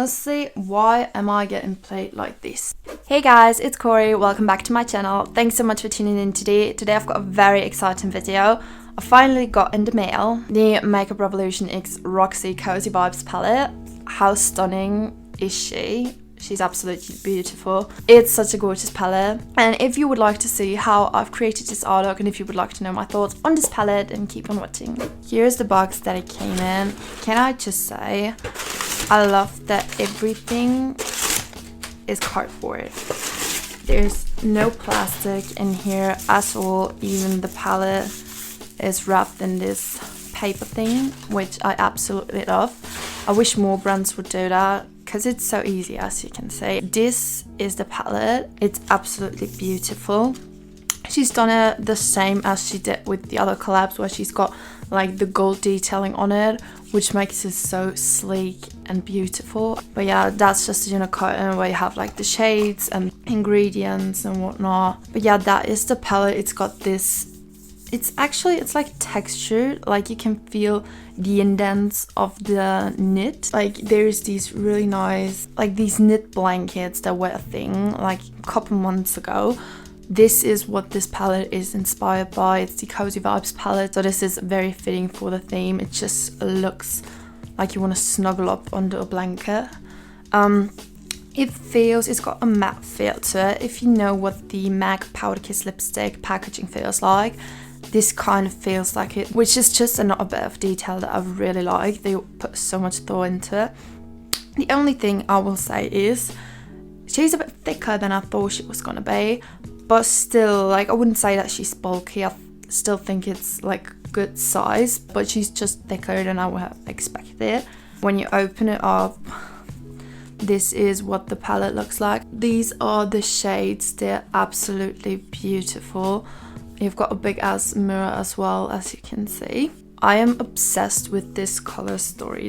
honestly, why am I getting played like this? Hey guys, it's Corey. Welcome back to my channel. Thanks so much for tuning in today. Today I've got a very exciting video. I finally got in the mail the Makeup Revolution X Roxy Cozy Vibes palette. How stunning is she? She's absolutely beautiful. It's such a gorgeous palette. And if you would like to see how I've created this art look and if you would like to know my thoughts on this palette, then keep on watching. Here's the box that it came in. Can I just say, I love that everything is cardboard. There's no plastic in here at all. Even the palette is wrapped in this paper thing, which I absolutely love. I wish more brands would do that because it's so easy, as you can see. This is the palette. It's absolutely beautiful. She's done it the same as she did with the other collabs, where she's got like the gold detailing on it, which makes it so sleek and beautiful. But yeah, that's just a carton where you have like the shades and ingredients and whatnot. But yeah, that is the palette. It's got this, it's like textured, like you can feel the indents of the knit. Like there's these really nice, like these knit blankets that were a thing like a couple months ago. This is what this palette is inspired by. It's the Cozy Vibes palette, so this is very fitting for the theme. It just looks like you want to snuggle up under a blanket. It's got a matte feel to it. If you know what the MAC Powder Kiss lipstick packaging feels like, this kind of feels like it, which is just another bit of detail that I really like. They put so much thought into it. The only thing I will say is she's a bit thicker than I thought she was gonna be, but still, like, I wouldn't say that she's bulky. I still think it's like good size, but she's just thicker than I would have expected. When you open it up, this is what the palette looks like. These are the shades. They're absolutely beautiful. You've got a big ass mirror as well, as you can see. I am obsessed with this color story.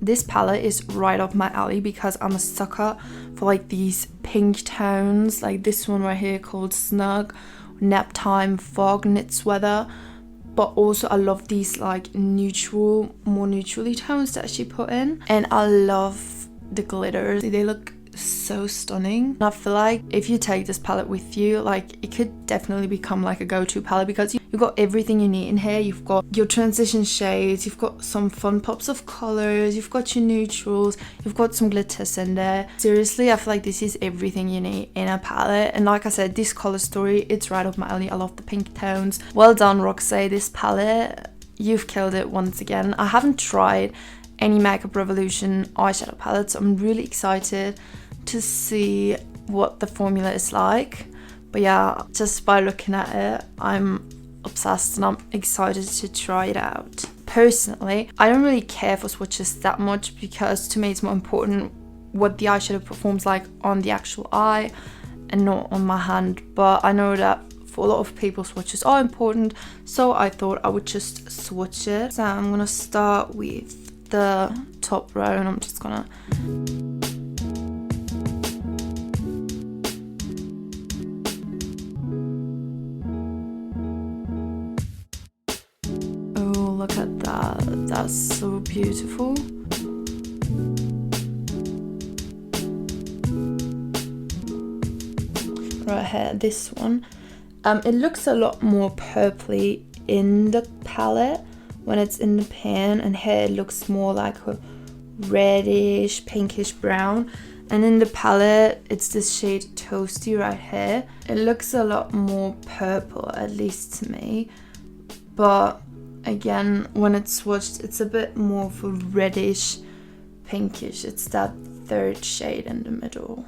This palette is right up my alley because I'm a sucker for like these pink tones, like this one right here called Snug, Nap Time, Fog, Knits Weather. But also I love these like neutral, more neutrally tones that she put in. And I love the glitters. They look so stunning. And I feel like if you take this palette with you, like it could definitely become like a go-to palette because you've got everything you need in here. You've got your transition shades, you've got some fun pops of colors, you've got your neutrals, you've got some glitters in there. Seriously, I feel like this is everything you need in a palette. And like I said, this color story, it's right up my alley. I love the pink tones. Well done, Roxy. This palette, you've killed it once again. I haven't tried any Makeup Revolution eyeshadow palettes, so I'm really excited to see what the formula is like. But yeah, just by looking at it, I'm obsessed and I'm excited to try it out. Personally, I don't really care for swatches that much because to me it's more important what the eyeshadow performs like on the actual eye and not on my hand. But I know that for a lot of people swatches are important, so I thought I would just swatch it. So I'm gonna start with the top row and I'm just gonna look at that. That's so beautiful. Right here, this one. It looks a lot more purpley in the palette when it's in the pan, and here it looks more like a reddish, pinkish brown. And in the palette, it's this shade Toasty right here. It looks a lot more purple, at least to me. But again, when it's swatched, it's a bit more of a reddish, pinkish. It's that third shade in the middle.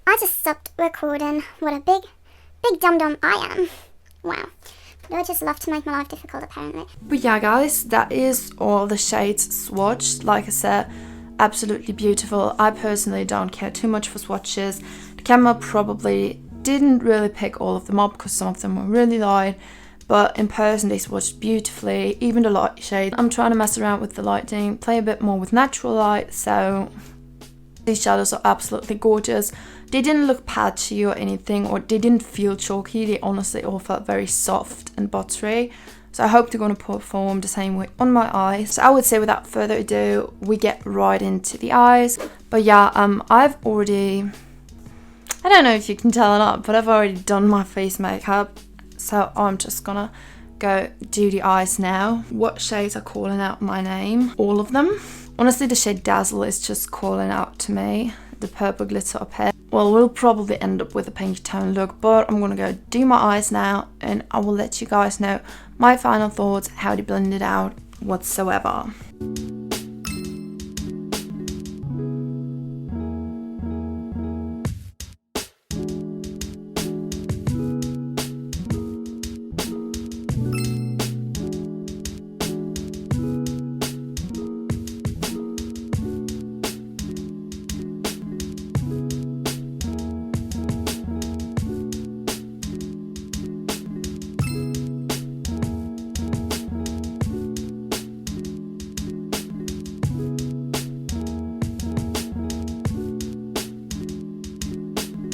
I just stopped recording. What a big dum-dum I am. Wow. Do I just love to make my life difficult, apparently? But yeah, guys, that is all the shades swatched. Like I said, absolutely beautiful. I personally don't care too much for swatches. The camera probably didn't really pick all of them up because some of them were really light, but in person they swatched beautifully, even the light shade. I'm trying to mess around with the lighting, play a bit more with natural light, so these shadows are absolutely gorgeous. They didn't look patchy or anything, or they didn't feel chalky. They honestly all felt very soft and buttery. So I hope they're going to perform the same way on my eyes. So I would say without further ado, we get right into the eyes. But yeah, I've already, I don't know if you can tell or not, but I've already done my face makeup. So I'm just gonna go do the eyes now. What shades are calling out my name? All of them. Honestly, the shade Dazzle is just calling out to me. The purple glitter up here. Well, we'll probably end up with a pink tone look, but I'm gonna go do my eyes now and I will let you guys know my final thoughts, how they blended out whatsoever.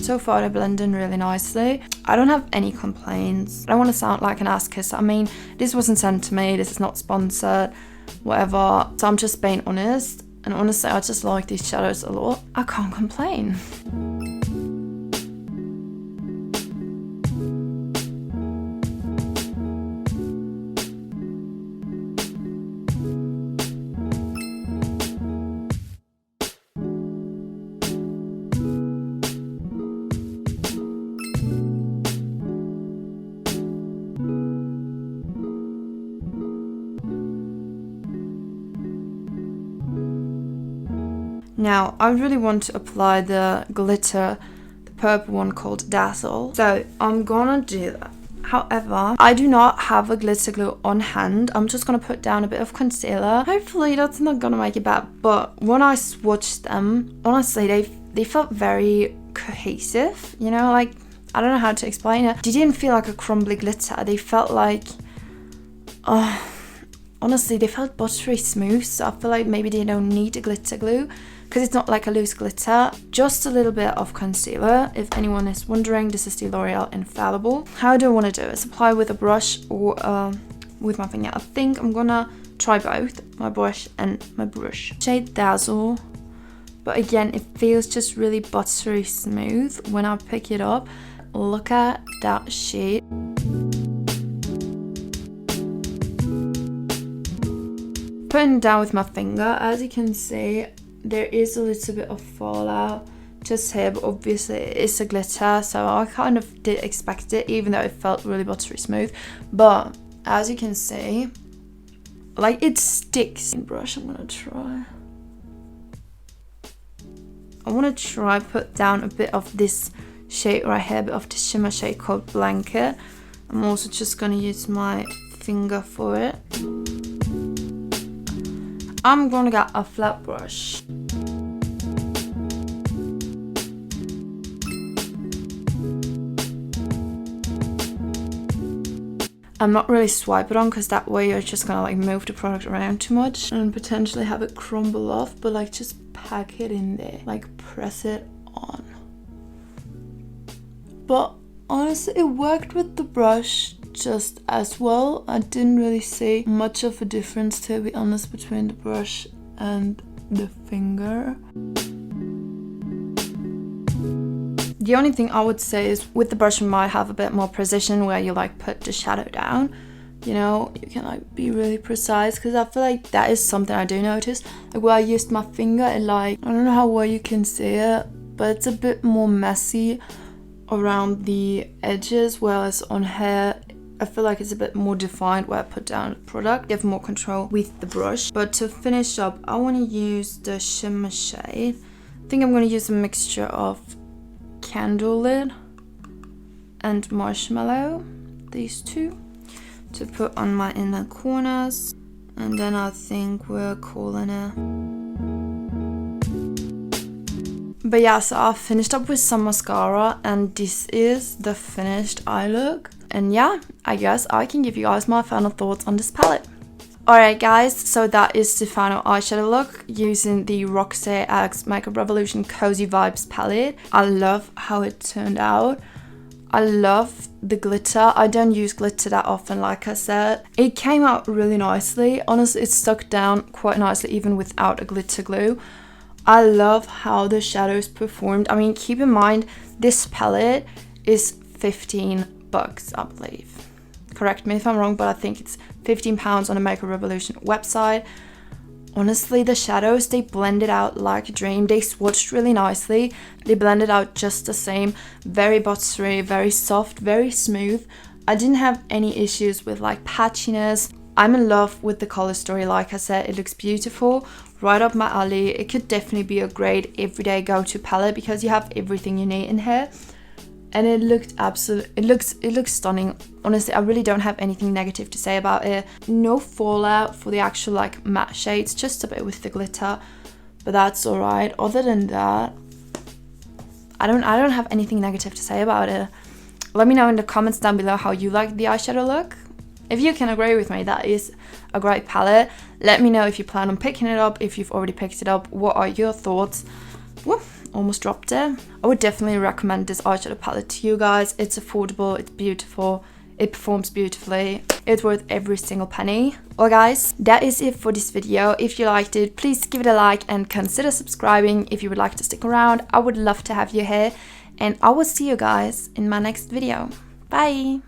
So far they blend in really nicely. I don't have any complaints. I don't want to sound like an ass kisser. I mean, this wasn't sent to me, this is not sponsored, whatever. So I'm just being honest. And honestly, I just like these shadows a lot. I can't complain. Now, I really want to apply the glitter, the purple one called Dazzle. So I'm gonna do that. However, I do not have a glitter glue on hand. I'm just gonna put down a bit of concealer. Hopefully that's not gonna make it bad, but when I swatched them, honestly, they felt very cohesive, you know, like, I don't know how to explain it. They didn't feel like a crumbly glitter. They felt like, honestly, they felt buttery smooth, so I feel like maybe they don't need a glitter glue because it's not like a loose glitter. Just a little bit of concealer. If anyone is wondering, this is the L'Oreal Infallible. How do I want to do it? Apply with a brush or with my finger? I think I'm gonna try both, my brush and my brush. Shade Dazzle, but again, it feels just really buttery smooth when I pick it up. Look at that shade. Putting it down with my finger, as you can see, there is a little bit of fallout just here, but obviously it's a glitter, so I kind of did expect it, even though it felt really buttery smooth. But as you can see, like, it sticks. Brush, I'm gonna try. I want to try put down a bit of this shade right here, a bit of the shimmer shade called Blanket. I'm also just gonna use my finger for it. I'm gonna get a flat brush. I'm not really swipe it on because that way you're just gonna like move the product around too much and potentially have it crumble off, but like just pack it in there, like press it on. But honestly, it worked with the brush just as well. I didn't really see much of a difference, to be honest, between the brush and the finger. The only thing I would say is with the brush you might have a bit more precision where you like put the shadow down, you know, you can like be really precise, because I feel like that is something I do notice. Like where I used my finger, it like, I don't know how well you can see it, but it's a bit more messy around the edges, whereas on here I feel like it's a bit more defined where I put down the product. You have more control with the brush. But to finish up, I want to use the shimmer shade. I think I'm going to use a mixture of Candlelit and Marshmallow, these two. to put on my inner corners. And then I think we're calling it. But yeah, so I finished up with some mascara and this is the finished eye look. And yeah, I guess I can give you guys my final thoughts on this palette. Alright guys, so that is the final eyeshadow look using the Roxi X Makeup Revolution Cozy Vibes palette. I love how it turned out. I love the glitter. I don't use glitter that often, like I said. It came out really nicely. Honestly, it stuck down quite nicely even without a glitter glue. I love how the shadows performed. I mean, keep in mind, this palette is 15 bucks, I believe. Correct me if I'm wrong, but I think it's £15 on the Makeup Revolution website. Honestly, the shadows, they blended out like a dream. They swatched really nicely. They blended out just the same. Very buttery, very soft, very smooth. I didn't have any issues with like patchiness. I'm in love with the color story, like I said. It looks beautiful, right up my alley. It could definitely be a great everyday go-to palette because you have everything you need in here. And it looked it looks stunning. Honestly, I really don't have anything negative to say about it. No fallout for the actual like matte shades, just a bit with the glitter, but that's all right. Other than that, I don't have anything negative to say about it. Let me know in the comments down below how you like the eyeshadow look. If you can agree with me, that is a great palette. Let me know if you plan on picking it up, if you've already picked it up. What are your thoughts? Whoop, almost dropped it. I would definitely recommend this eyeshadow palette to you guys. It's affordable, it's beautiful, it performs beautifully. It's worth every single penny. Well guys, that is it for this video. If you liked it, please give it a like and consider subscribing if you would like to stick around. I would love to have you here. And I will see you guys in my next video. Bye!